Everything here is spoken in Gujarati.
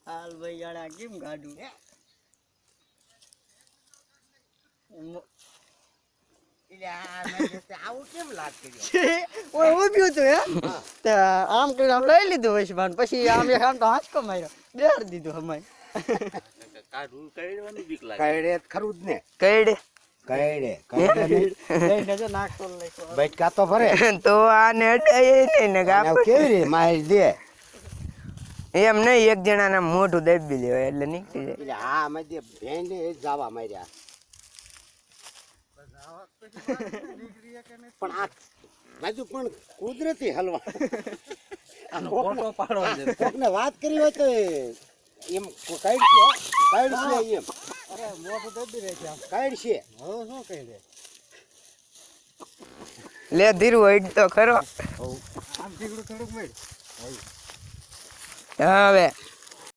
હાલ ભાઈ યાર કેમ ગાડું આવું કેમ લાગ ઓય ઊભ્યું હતું હે તે આમ કરીને આમ લઈ લીધું વૈશભાન પછી આમ એક આમ તો હાંચકો માર્યો બેહાડી દીધું હમાય કાઢું કઈડવાની બીક લાગે કઈડે ખરું જ ને કઈડે કઈડે લઈને જો નાખતો લઈકો બચકા તો ભરે તો આને અડાય નહીં ને આને કેવી રીતે માહિર દે એમ નહીં એક જણાના મોઢું દબી લેવાય એટલે નીકળી જાય એટલે હા મધ્ય ભેંડે જાવા માર્યા પણ આ બાજુ પણ કુદરતી હલવા ફોટો પાડો છે કોકને વાત કરી હોય તો એમ કાઢ છે એમ અરે મોઢું દબી રહે છે આમ કાઢ છે હવે શું કહી દે લે ધીરું હેડ તો ખરો આમ ઠીકડું થોડુંક મળ હવે